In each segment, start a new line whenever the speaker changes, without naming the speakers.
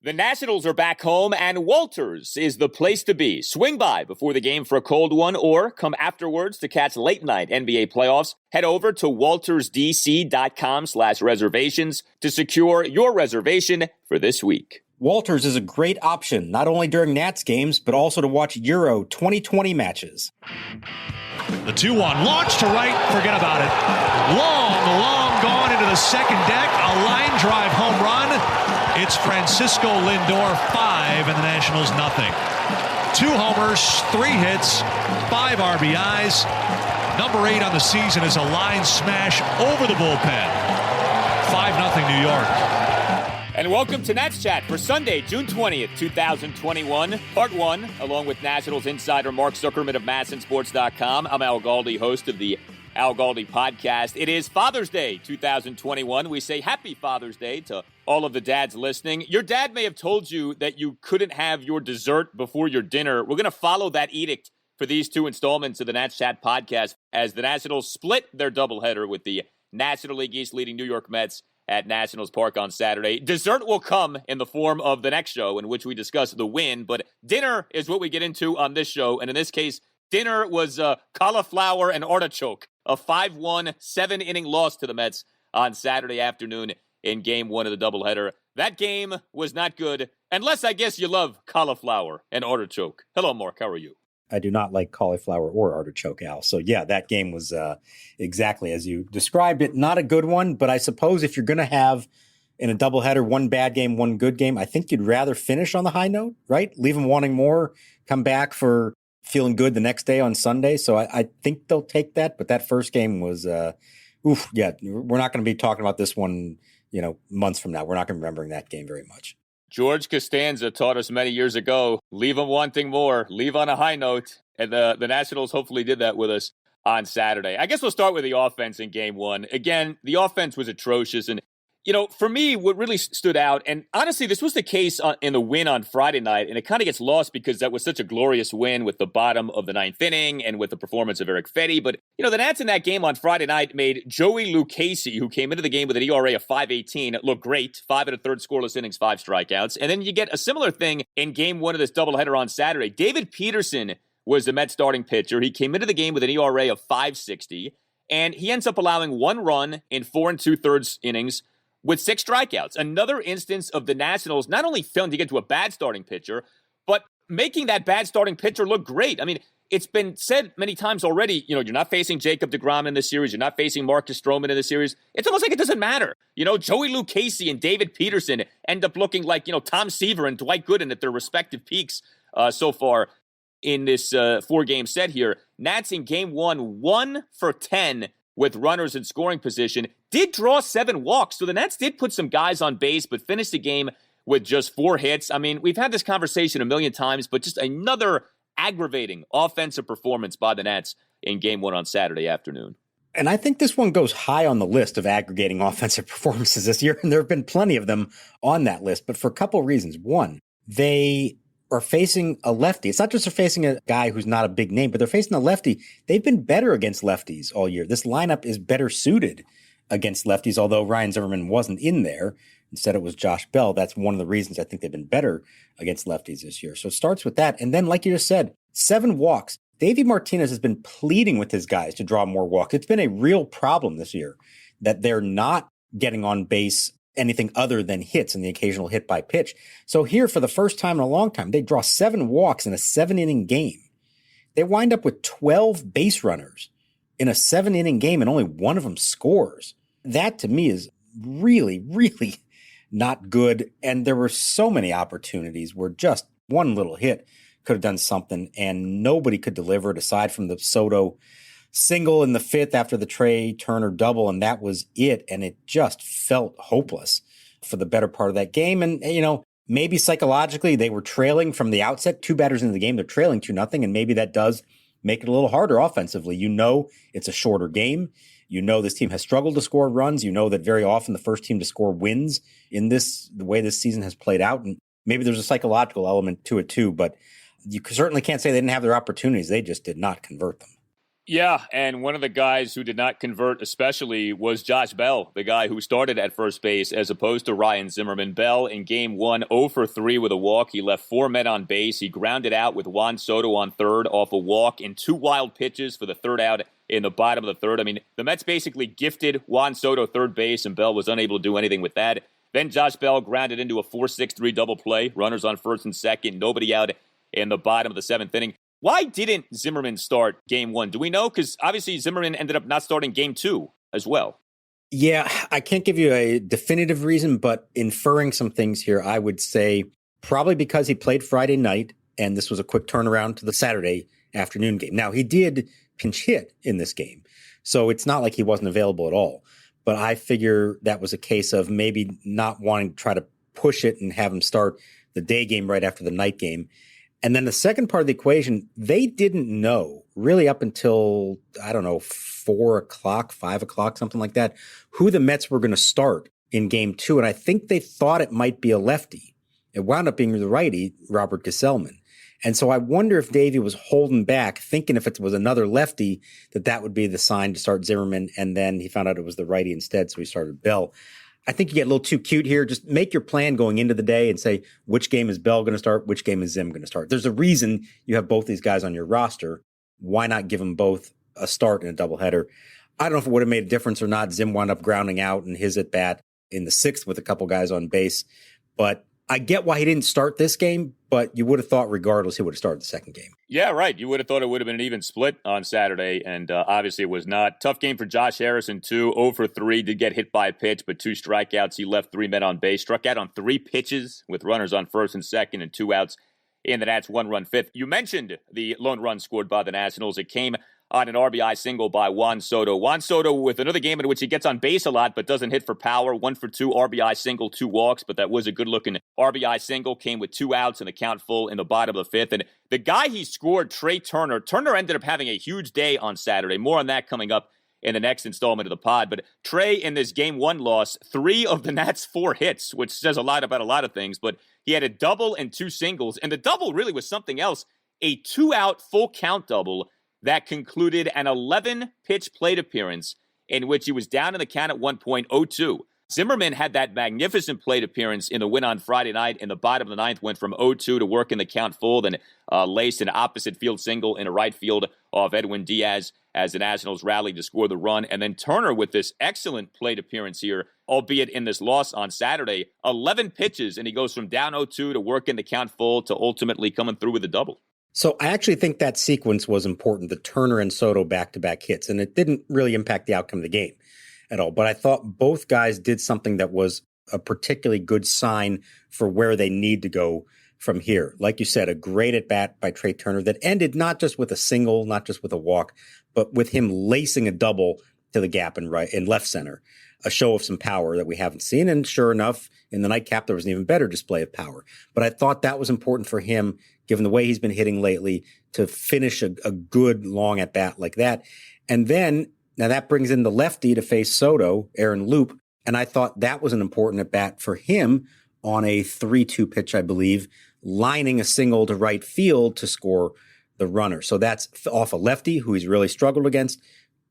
The Nationals are back home, and Walters is the place to be. Swing by before the game for a cold one, or come afterwards to catch late-night NBA playoffs. Head over to waltersdc.com/reservations to secure your reservation for this week.
Walters is a great option, not only during Nats games, but also to watch Euro 2020 matches.
The 2-1, launch to right, forget about it. Long gone into the second deck, a line drive home run. It's Francisco Lindor, 5, and the Nationals nothing. 2 homers, 3 hits, 5 RBIs. Number 8 on the season is a line smash over the bullpen. 5-0 New York.
And welcome to Nats Chat for Sunday, June 20th, 2021, Part 1, along with Nationals insider Mark Zuckerman of MASNsports.com. I'm Al Galdi, host of the Al Galdi podcast. It is Father's Day 2021. We say happy Father's Day to all of the dads listening. Your dad may have told you that you couldn't have your dessert before your dinner. We're going to follow that edict for these 2 installments of the Nats Chat podcast as the Nationals split their doubleheader with the National League East leading New York Mets at Nationals Park on Saturday. Dessert will come in the form of the next show in which we discuss the win, but dinner is what we get into on this show, and in this case, dinner was cauliflower and artichoke, a 5-1, 7-inning loss to the Mets on Saturday afternoon in Game 1 of the doubleheader. That game was not good, unless I guess you love cauliflower and artichoke. Hello, Mark. How are you?
I do not like cauliflower or artichoke, Al. So, yeah, that game was exactly as you described it. Not a good one, but I suppose if you're going to have in a doubleheader, one bad game, one good game, I think you'd rather finish on the high note, right? Leave them wanting more, come back for feeling good the next day on Sunday. So I think they'll take that. But that first game was, we're not going to be talking about this one, months from now. We're not going to be remembering that game very much.
George Costanza taught us many years ago, leave them wanting more, leave on a high note. And the Nationals hopefully did that with us on Saturday. I guess we'll start with the offense in Game 1. Again, the offense was atrocious. And, for me, what really stood out, and honestly, this was the case in the win on Friday night, and it kind of gets lost because that was such a glorious win with the bottom of the 9th inning and with the performance of Erick Fedde. But, the Nats in that game on Friday night made Joey Lucchesi, who came into the game with an ERA of 5.18, look great. 5 1/3 scoreless innings, 5 strikeouts. And then you get a similar thing in Game 1 of this doubleheader on Saturday. David Peterson was the Mets starting pitcher. He came into the game with an ERA of 5.60, and he ends up allowing 1 run in 4 2/3 innings, with 6 strikeouts. Another instance of the Nationals not only failing to get to a bad starting pitcher, but making that bad starting pitcher look great. I mean, it's been said many times already, you're not facing Jacob deGrom in this series. You're not facing Marcus Stroman in this series. It's almost like it doesn't matter. Joey Lucchesi and David Peterson end up looking like, Tom Seaver and Dwight Gooden at their respective peaks so far in this 4-game set here. Nats in Game 1, 1 for 10 with runners in scoring position, did draw 7 walks. So the Nats did put some guys on base, but finished the game with just 4 hits. I mean, we've had this conversation a million times, but just another aggravating offensive performance by the Nats in Game 1 on Saturday afternoon.
And I think this one goes high on the list of aggregating offensive performances this year, and there have been plenty of them on that list, but for a couple of reasons. One, they are facing a lefty. It's not just they're facing a guy who's not a big name, but they're facing a lefty. They've been better against lefties all year. This lineup is better suited against lefties, although Ryan Zimmerman wasn't in there. Instead, it was Josh Bell. That's one of the reasons I think they've been better against lefties this year. So it starts with that. And then, like you just said, 7 walks. Davey Martinez has been pleading with his guys to draw more walks. It's been a real problem this year that they're not getting on base anything other than hits and the occasional hit by pitch. So here, for the first time in a long time, they draw 7 walks in a 7-inning game. They wind up with 12 base runners in a 7-inning game, and only one of them scores. That, to me, is really, really not good. And there were so many opportunities where just one little hit could have done something, and nobody could deliver it aside from the Soto single in the 5th after the Trey Turner double, and that was it. And it just felt hopeless for the better part of that game. And, maybe psychologically they were trailing from the outset. 2 batters into the game, they're trailing 2-0, and maybe that does make it a little harder offensively. It's a shorter game. This team has struggled to score runs. That very often the first team to score wins in the way this season has played out. And maybe there's a psychological element to it too, but you certainly can't say they didn't have their opportunities. They just did not convert them.
Yeah, and one of the guys who did not convert especially was Josh Bell, the guy who started at first base as opposed to Ryan Zimmerman. Bell in game one, 0 for 3 with a walk. He left 4 men on base. He grounded out with Juan Soto on third off a walk and 2 wild pitches for the third out in the bottom of the third. I mean, the Mets basically gifted Juan Soto third base, and Bell was unable to do anything with that. Then Josh Bell grounded into a 4-6-3 double play. Runners on first and second, nobody out in the bottom of the 7th inning. Why didn't Zimmerman start game one? Do we know? Because obviously Zimmerman ended up not starting game two as well.
Yeah, I can't give you a definitive reason, but inferring some things here, I would say probably because he played Friday night and this was a quick turnaround to the Saturday afternoon game. Now, he did pinch hit in this game, so it's not like he wasn't available at all. But I figure that was a case of maybe not wanting to try to push it and have him start the day game right after the night game. And then the second part of the equation, they didn't know really up until, 4 o'clock, 5 o'clock, something like that, who the Mets were going to start in game two. And I think they thought it might be a lefty. It wound up being the righty, Robert Gesellman. And so I wonder if Davey was holding back, thinking if it was another lefty, that would be the sign to start Zimmerman. And then he found out it was the righty instead, so he started Bell. I think you get a little too cute here. Just make your plan going into the day and say, which game is Bell going to start? Which game is Zim going to start? There's a reason you have both these guys on your roster. Why not give them both a start in a doubleheader? I don't know if it would have made a difference or not. Zim wound up grounding out in his at bat in the 6th with a couple guys on base. But I get why he didn't start this game, but you would have thought regardless he would have started the second game.
Yeah, right. You would have thought it would have been an even split on Saturday, and obviously it was not. Tough game for Josh Harrison, too. 0 for 3, did get hit by a pitch, but 2 strikeouts. He left 3 men on base, struck out on 3 pitches with runners on first and second and 2 outs in the Nats' 1-run 5th. You mentioned the lone run scored by the Nationals. It came on an RBI single by Juan Soto. Juan Soto with another game in which he gets on base a lot but doesn't hit for power. 1 for 2 RBI single, 2 walks, but that was a good-looking RBI single. Came with 2 outs and the count full in the bottom of the 5th. And the guy he scored, Trey Turner ended up having a huge day on Saturday. More on that coming up in the next installment of the pod. But Trey, in this game 1 loss, 3 of the Nats' 4 hits, which says a lot about a lot of things. But he had a double and 2 singles. And the double really was something else. A 2-out full count double that concluded an 11-pitch plate appearance in which he was down in the count at 1.02. Zimmerman had that magnificent plate appearance in the win on Friday night. In the bottom of the 9th, went from 0-2 to work in the count full, then laced an opposite field single in a right field off Edwin Diaz as the Nationals rallied to score the run. And then Turner with this excellent plate appearance here, albeit in this loss on Saturday, 11 pitches, and he goes from down 0-2 to work in the count full to ultimately coming through with a double.
So I actually think that sequence was important, the Turner and Soto back-to-back hits, and it didn't really impact the outcome of the game at all. But I thought both guys did something that was a particularly good sign for where they need to go from here. Like you said, a great at-bat by Trey Turner that ended not just with a single, not just with a walk, but with him lacing a double to the gap in left center, a show of some power that we haven't seen. And sure enough, in the nightcap, there was an even better display of power. But I thought that was important for him, given the way he's been hitting lately, to finish a good long at bat like that. And then, now that brings in the lefty to face Soto, Aaron Loop. And I thought that was an important at bat for him on a 3-2 pitch, I believe, lining a single to right field to score the runner. So that's off a lefty who he's really struggled against,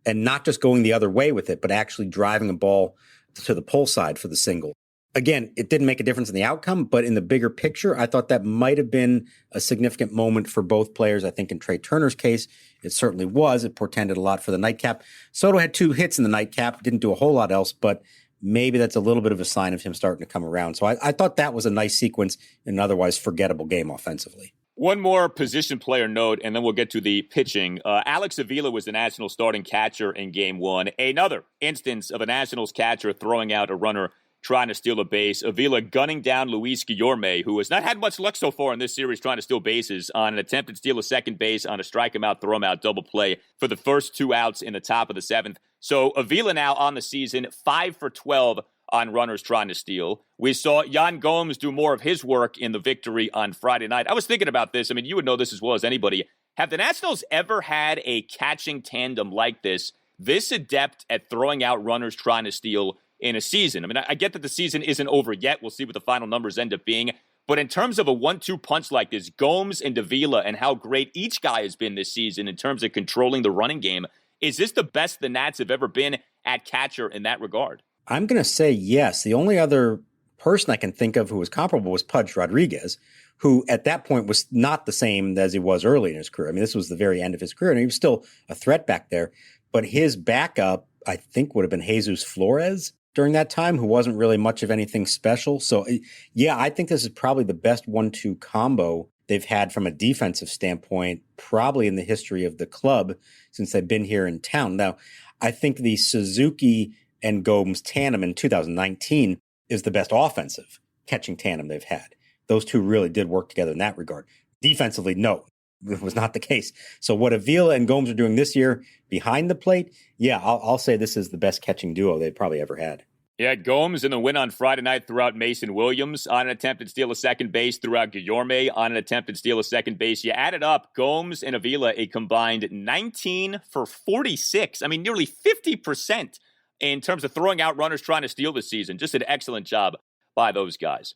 and not just going the other way with it, but actually driving a ball to the pull side for the single. Again, it didn't make a difference in the outcome, but in the bigger picture, I thought that might have been a significant moment for both players. I think in Trey Turner's case, it certainly was. It portended a lot for the nightcap. Soto had 2 hits in the nightcap, didn't do a whole lot else, but maybe that's a little bit of a sign of him starting to come around. So I thought that was a nice sequence in an otherwise forgettable game offensively.
One more position player note, and then we'll get to the pitching. Alex Avila was the Nationals starting catcher in game 1. Another instance of a Nationals catcher throwing out a runner trying to steal a base. Avila gunning down Luis Guillorme, who has not had much luck so far in this series trying to steal bases, on an attempt to steal a second base on a strike him out, throw him out double play for the first 2 outs in the top of the 7th. So Avila now on the season, 5 for 12 on runners trying to steal. We saw Yan Gomes do more of his work in the victory on Friday night. I was thinking about this. I mean, you would know this as well as anybody. Have the Nationals ever had a catching tandem like this adept at throwing out runners trying to steal in a season? I mean, I get that the season isn't over yet. We'll see what the final numbers end up being. But in terms of a 1-2 punch like this, Gomes and Avila and how great each guy has been this season in terms of controlling the running game, is this the best the Nats have ever been at catcher in that regard?
I'm going to say yes. The only other person I can think of who was comparable was Pudge Rodriguez, who at that point was not the same as he was early in his career. I mean, this was the very end of his career, and he was still a threat back there. But his backup, I think, would have been Jesus Flores during that time, who wasn't really much of anything special. So, yeah, I think this is probably the best 1-2 combo they've had from a defensive standpoint, probably in the history of the club since they've been here in town. Now, I think the Suzuki and Gomes tandem in 2019 is the best offensive catching tandem they've had. Those two really did work together in that regard. Defensively, no, it was not the case. So what Avila and Gomes are doing this year behind the plate, yeah, I'll say this is the best catching duo they've probably ever had.
Yeah, Gomes in the win on Friday night throughout Mason Williams on an attempted steal of second base, throughout Guillorme on an attempted steal of second base. You added up Gomes and Avila a combined 19 for 46. I mean, nearly 50% in terms of throwing out runners trying to steal this season. Just an excellent job by those guys.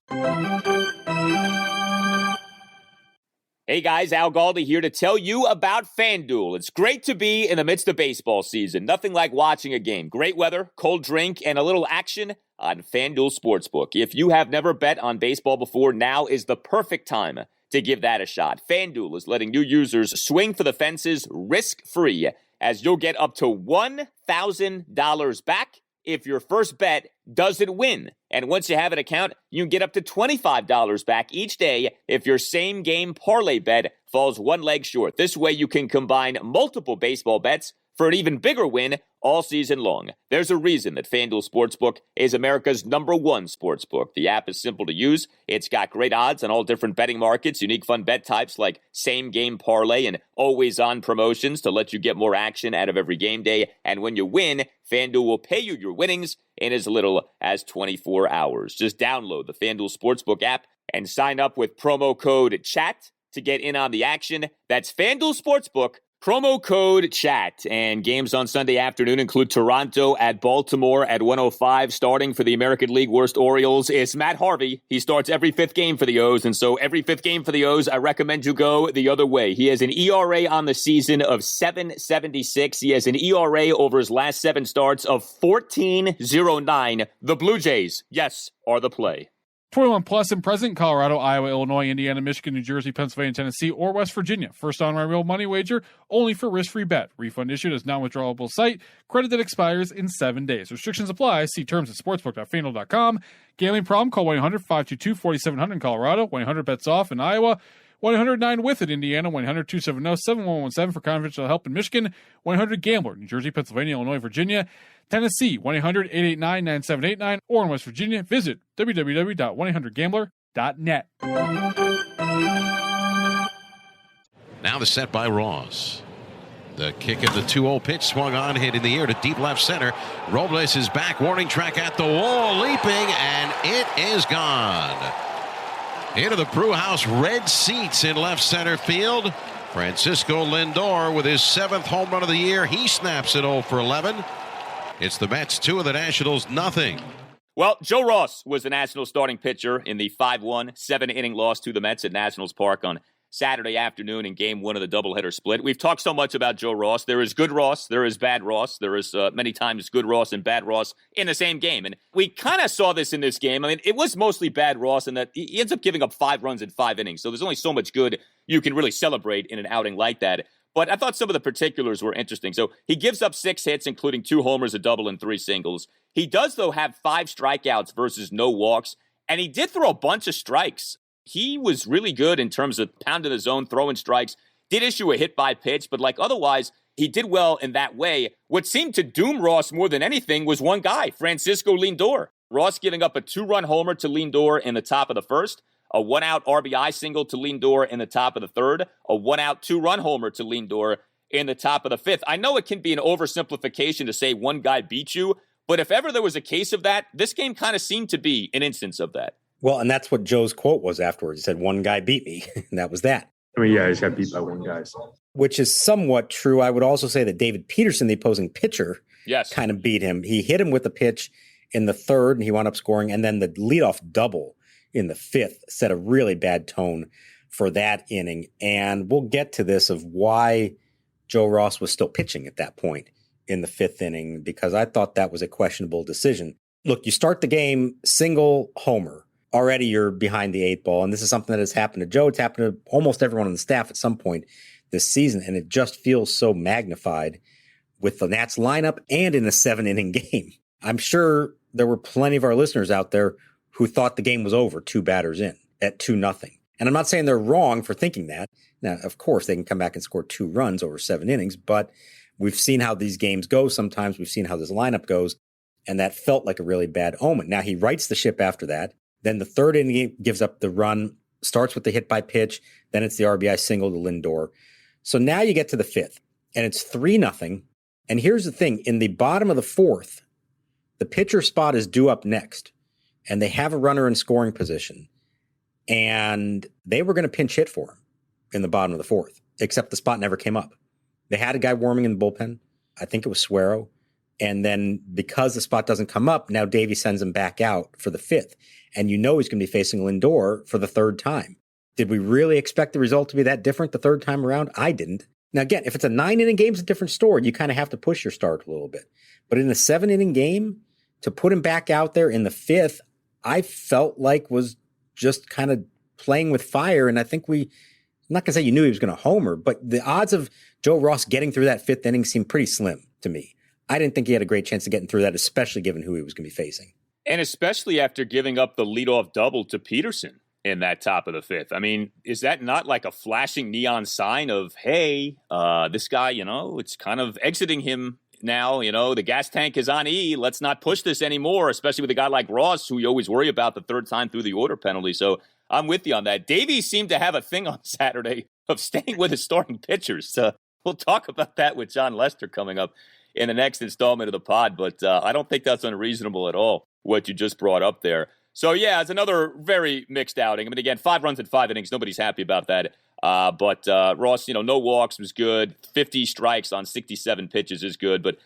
Hey guys, Al Galdi here to tell you about FanDuel. It's great to be in the midst of baseball season. Nothing like watching a game. Great weather, cold drink, and a little action on FanDuel Sportsbook. If you have never bet on baseball before, now is the perfect time to give that a shot. FanDuel is letting new users swing for the fences risk-free, as you'll get up to $1,000 back if your first bet doesn't win. And once you have an account, you can get up to $25 back each day if your same game parlay bet falls one leg short. This way you can combine multiple baseball bets for an even bigger win all season long. There's a reason that FanDuel Sportsbook is America's #1 sportsbook. The app is simple to use. It's got great odds on all different betting markets, unique fun bet types like same-game parlay and always-on promotions to let you get more action out of every game day. And when you win, FanDuel will pay you your winnings in as little as 24 hours. Just download the FanDuel Sportsbook app and sign up with promo code CHAT to get in on the action. That's FanDuel Sportsbook. Promo code CHAT. And games on Sunday afternoon include Toronto at Baltimore at 1:05. Starting for the American League worst Orioles is Matt Harvey. He starts every fifth game for the O's, and so every fifth game for the O's, I recommend you go the other way. He has an ERA on the season of 7.76. He has an ERA over his last 7 starts of 14.09. The Blue Jays, yes, are the play.
21 plus and present, Colorado, Iowa, Illinois, Indiana, Michigan, New Jersey, Pennsylvania, Tennessee, or West Virginia. First on my real money wager, only for risk-free bet. Refund issued as non-withdrawable site. Credit that expires in 7 days. Restrictions apply. See terms at sportsbook.fanduel.com. Gambling problem? Call 1-800-522-4700 in Colorado. 1-800-BETS-OFF in Iowa. 1-800-9-WITH in Indiana. 1-800-270-7117 for confidential help in Michigan. 1-800-GAMBLER, New Jersey, Pennsylvania, Illinois, Virginia. Tennessee, 1-800-889-9789, or in West Virginia, visit www.1800gambler.net.
Now the set by Ross. The kick of the 2-0 pitch swung on, hit in the air to deep left center. Robles is back, warning track at the wall, leaping, and it is gone. Into the Brewhouse red seats in left center field. Francisco Lindor with his 7th home run of the year. He snaps it 0 for 11. It's the Mets 2 of the Nationals 0.
Well, Joe Ross was the Nationals starting pitcher in the 5-1 7-inning loss to the Mets at Nationals Park on Saturday afternoon in Game 1 of the doubleheader split. We've talked so much about Joe Ross. There is good Ross. There is bad Ross. There is many times good Ross and bad Ross in the same game. And we kind of saw this in this game. I mean, it was mostly bad Ross in that he ends up giving up 5 runs in 5 innings. So there's only so much good you can really celebrate in an outing like that. But I thought some of the particulars were interesting. So he gives up 6 hits, including 2 homers, a double, and 3 singles. He does, though, have 5 strikeouts versus no walks. And he did throw a bunch of strikes. He was really good in terms of pounding the zone, throwing strikes. Did issue a hit by pitch, but like otherwise, he did well in that way. What seemed to doom Ross more than anything was one guy, Francisco Lindor. Ross giving up a 2-run homer to Lindor in the top of the first. A 1-out RBI single to Lindor in the top of the third, a 1-out 2-run homer to Lindor in the top of the fifth. I know it can be an oversimplification to say one guy beat you, but if ever there was a case of that, this game kind of seemed to be an instance of that.
Well, and that's what Joe's quote was afterwards. He said, one guy beat me, and that was that.
I mean, yeah, I just got beat by one guy. So.
Which is somewhat true. I would also say that David Peterson, the opposing pitcher, kind of beat him. He hit him with a pitch in the third, and he wound up scoring, and then the leadoff double in the fifth set a really bad tone for that inning. And we'll get to this of why Joe Ross was still pitching at that point in the fifth inning, because I thought that was a questionable decision. Look, you start the game, single homer. Already you're behind the eight ball. And this is something that has happened to Joe. It's happened to almost everyone on the staff at some point this season. And it just feels so magnified with the Nats lineup and in a 7-inning game. I'm sure there were plenty of our listeners out there who thought the game was over 2 batters in at 2-0. And I'm not saying they're wrong for thinking that. Now, of course, they can come back and score 2 runs over 7 innings, but we've seen how these games go. Sometimes we've seen how this lineup goes, and that felt like a really bad omen. Now, he rights the ship after that. Then the third inning gives up the run, starts with the hit by pitch. Then it's the RBI single to Lindor. So now you get to the fifth, and it's 3-0. And here's the thing. In the bottom of the fourth, the pitcher spot is due up next, and they have a runner in scoring position. And they were going to pinch hit for him in the bottom of the fourth, except the spot never came up. They had a guy warming in the bullpen. I think it was Suero. And then because the spot doesn't come up, now Davey sends him back out for the fifth. And you know he's going to be facing Lindor for the third time. Did we really expect the result to be that different the third time around? I didn't. Now, again, if it's a 9-inning game, it's a different story. You kind of have to push your start a little bit. But in a 7-inning game, to put him back out there in the fifth, I felt like was just kind of playing with fire. And I think I'm not going to say you knew he was going to homer, but the odds of Joe Ross getting through that fifth inning seemed pretty slim to me. I didn't think he had a great chance of getting through that, especially given who he was going to be facing.
And especially after giving up the leadoff double to Peterson in that top of the fifth. I mean, is that not like a flashing neon sign of, hey, this guy, it's kind of exiting him now, the gas tank is on E. Let's not push this anymore, especially with a guy like Ross, who you always worry about the third time through the order penalty. So I'm with you on that. Davies seemed to have a thing on Saturday of staying with his starting pitchers. We'll talk about that with John Lester coming up in the next installment of the pod, but I don't think that's unreasonable at all, what you just brought up there. So, yeah, it's another very mixed outing. I mean, again, 5 runs in 5 innings. Nobody's happy about that. But Ross, no walks was good. 50 strikes on 67 pitches is good. But,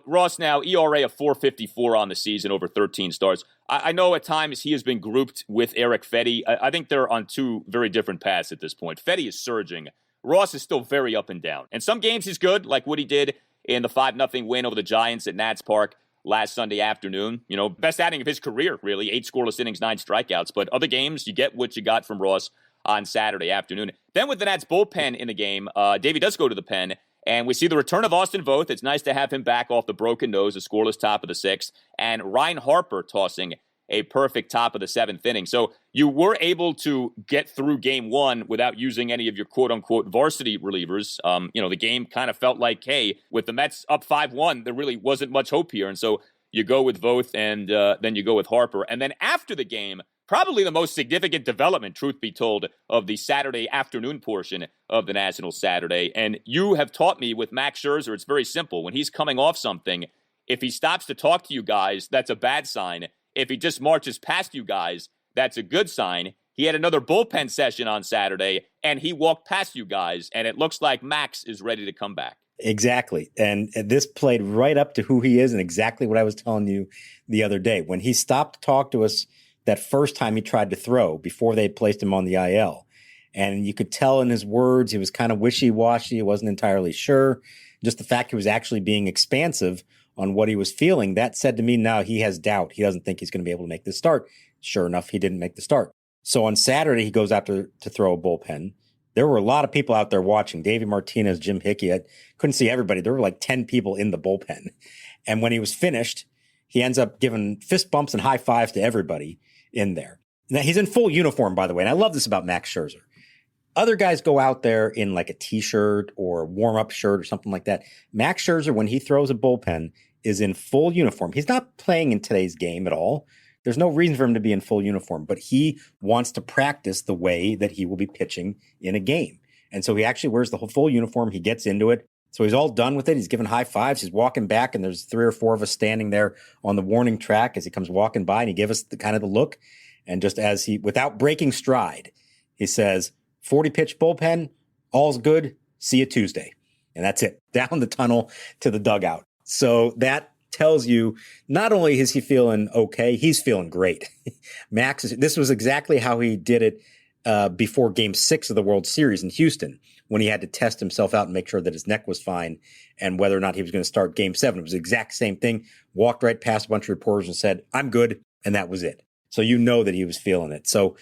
Ross now, ERA of 4.54 on the season over 13 starts. I know at times he has been grouped with Erick Fedde. I think they're on 2 very different paths at this point. Fedde is surging. Ross is still very up and down. And some games he's good, like what he did in the 5-0 win over the Giants at Nats Park last Sunday afternoon. Best outing of his career, really. 8 scoreless innings, 9 strikeouts. But other games, you get what you got from Ross on Saturday afternoon. Then with the Nats bullpen in the game, Davey does go to the pen, and we see the return of Austin Voth. It's nice to have him back off the broken nose, a scoreless top of the 6th, and Ryan Harper tossing a perfect top of the 7th inning. So you were able to get through game 1 without using any of your quote-unquote varsity relievers. The game kind of felt like, hey, with the Mets up 5-1, there really wasn't much hope here. And so you go with Voth, and then you go with Harper. And then after the game, probably the most significant development, truth be told, of the Saturday afternoon portion of the National Saturday. And you have taught me with Max Scherzer, it's very simple. When he's coming off something, if he stops to talk to you guys, that's a bad sign. If he just marches past you guys, that's a good sign. He had another bullpen session on Saturday, and he walked past you guys, and it looks like Max is ready to come back.
Exactly. And this played right up to who he is and exactly what I was telling you the other day. When he stopped to talk to us that first time he tried to throw before they had placed him on the IL, and you could tell in his words he was kind of wishy-washy. He wasn't entirely sure. Just the fact he was actually being expansive on what he was feeling, that said to me, now he has doubt. He doesn't think he's going to be able to make the start. Sure enough, he didn't make the start. So on Saturday, he goes out to throw a bullpen. There were a lot of people out there watching. Davey Martinez, Jim Hickey. I couldn't see everybody. There were like 10 people in the bullpen. And when he was finished, he ends up giving fist bumps and high fives to everybody in there. Now, he's in full uniform, by the way. And I love this about Max Scherzer. Other guys go out there in like a T-shirt or a warm-up shirt or something like that. Max Scherzer, when he throws a bullpen, is in full uniform. He's not playing in today's game at all. There's no reason for him to be in full uniform, but he wants to practice the way that he will be pitching in a game. And so he actually wears the whole full uniform. He gets into it. So he's all done with it. He's giving high fives. He's walking back, and there's 3 or 4 of us standing there on the warning track as he comes walking by, and he gives us the kind of the look. And just as he, without breaking stride, he says, 40-pitch bullpen, all's good. See you Tuesday. And that's it. Down the tunnel to the dugout. So that tells you not only is he feeling okay, he's feeling great. This was exactly how he did it before Game 6 of the World Series in Houston, when he had to test himself out and make sure that his neck was fine and whether or not he was going to start Game 7. It was the exact same thing. Walked right past a bunch of reporters and said, "I'm good," and that was it. So you know that he was feeling it. So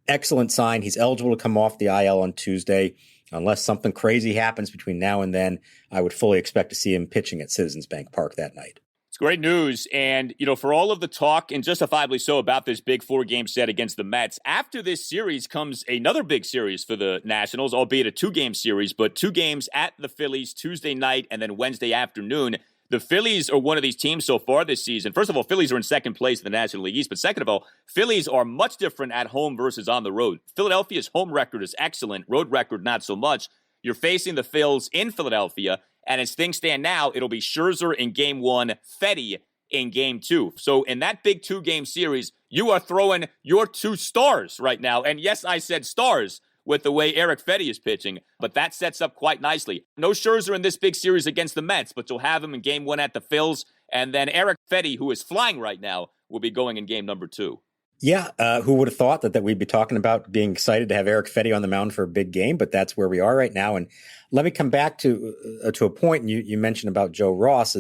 excellent sign. He's eligible to come off the IL on Tuesday. Unless something crazy happens between now and then, I would fully expect to see him pitching at Citizens Bank Park that night.
It's great news. And, for all of the talk, and justifiably so, about this big 4-game set against the Mets, after this series comes another big series for the Nationals, albeit a 2-game series, but 2 games at the Phillies Tuesday night and then Wednesday afternoon. The Phillies are one of these teams so far this season. First of all, Phillies are in second place in the National League East. But second of all, Phillies are much different at home versus on the road. Philadelphia's home record is excellent. Road record, not so much. You're facing the Phils in Philadelphia. And as things stand now, it'll be Scherzer in Game 1, Fedde in Game 2. So in that big 2-game series, you are throwing your 2 stars right now. And yes, I said stars with the way Erick Fedde is pitching, but that sets up quite nicely. No Scherzer in this big series against the Mets, but you'll have him in Game 1 at the Phils, and then Erick Fedde, who is flying right now, will be going in Game number 2.
Yeah, who would have thought that we'd be talking about being excited to have Erick Fedde on the mound for a big game, but that's where we are right now. And let me come back to a point you mentioned about Joe Ross.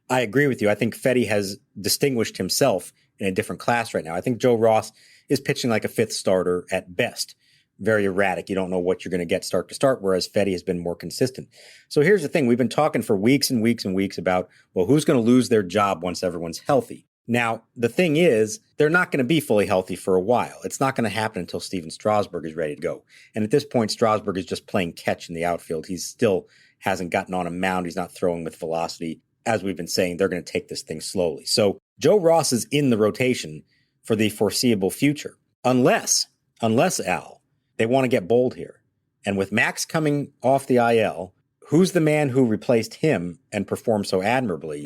I agree with you. I think Fedde has distinguished himself in a different class right now. I think Joe Ross is pitching like a 5th starter at best. Very erratic. You don't know what you're going to get start to start, whereas Fedde has been more consistent. So here's the thing. We've been talking for weeks and weeks and weeks about, well, who's going to lose their job once everyone's healthy? Now, the thing is, they're not going to be fully healthy for a while. It's not going to happen until Steven Strasburg is ready to go. And at this point, Strasburg is just playing catch in the outfield. He still hasn't gotten on a mound. He's not throwing with velocity. As we've been saying, they're going to take this thing slowly. So Joe Ross is in the rotation for the foreseeable future. Unless, Al, they want to get bold here. And with Max coming off the IL, who's the man who replaced him and performed so admirably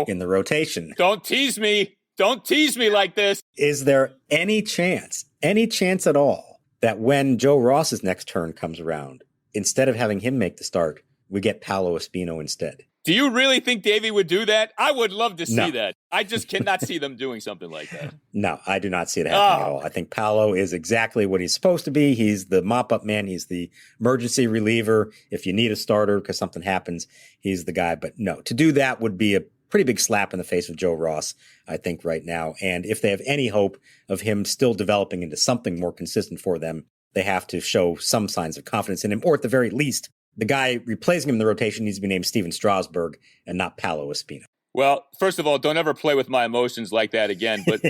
in the rotation?
Don't tease me. Don't tease me like this.
Is there any chance at all, that when Joe Ross's next turn comes around, instead of having him make the start, we get Paolo Espino instead?
Do you really think Davey would do that? I would love to see that. I just cannot see them doing something like that.
No, I do not see it happening at all. I think Paolo is exactly what he's supposed to be. He's the mop-up man. He's the emergency reliever. If you need a starter because something happens, he's the guy. But no, to do that would be a pretty big slap in the face of Joe Ross, I think, right now. And if they have any hope of him still developing into something more consistent for them, they have to show some signs of confidence in him, or at the very least, the guy replacing him in the rotation needs to be named Steven Strasburg and not Paolo Espino.
Well, first of all, don't ever play with my emotions like that again. But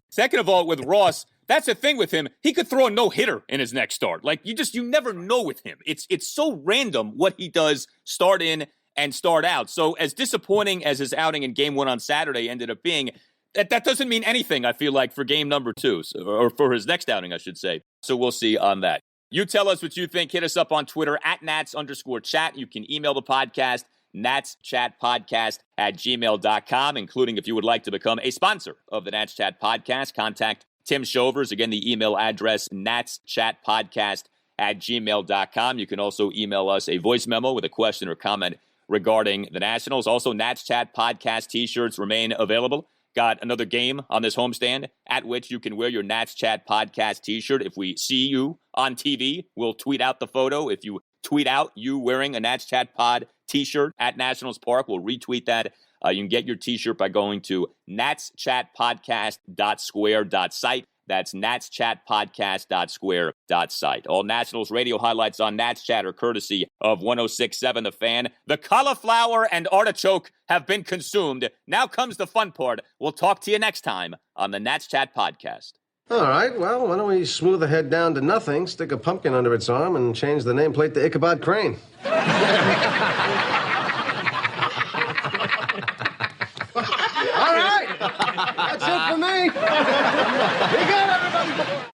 second of all, with Ross, that's the thing with him. He could throw a no-hitter in his next start. Like, you never know with him. It's so random what he does start in and start out. So as disappointing as his outing in Game 1 on Saturday ended up being, that doesn't mean anything, I feel like, for Game number 2, or for his next outing, I should say. So we'll see on that. You tell us what you think. Hit us up on Twitter at @Nats_chat. You can email the podcast, natschatpodcast@gmail.com, including if you would like to become a sponsor of the Nats Chat Podcast. Contact Tim Shovers. Again, the email address, natschatpodcast@gmail.com. You can also email us a voice memo with a question or comment regarding the Nationals. Also, Nats Chat Podcast t-shirts remain available. Got another game on this homestand at which you can wear your Nats Chat Podcast t-shirt. If we see you on TV, we'll tweet out the photo. If you tweet out you wearing a Nats Chat Pod t-shirt at Nationals Park, we'll retweet that. You can get your t-shirt by going to natschatpodcast.square.site. That's natschatpodcast.square.site. All Nationals radio highlights on Nats Chat are courtesy of 106.7 The Fan. The cauliflower and artichoke have been consumed. Now comes the fun part. We'll talk to you next time on the Nats Chat Podcast.
All right, well, why don't we smooth the head down to nothing, stick a pumpkin under its arm, and change the nameplate to Ichabod Crane. All right!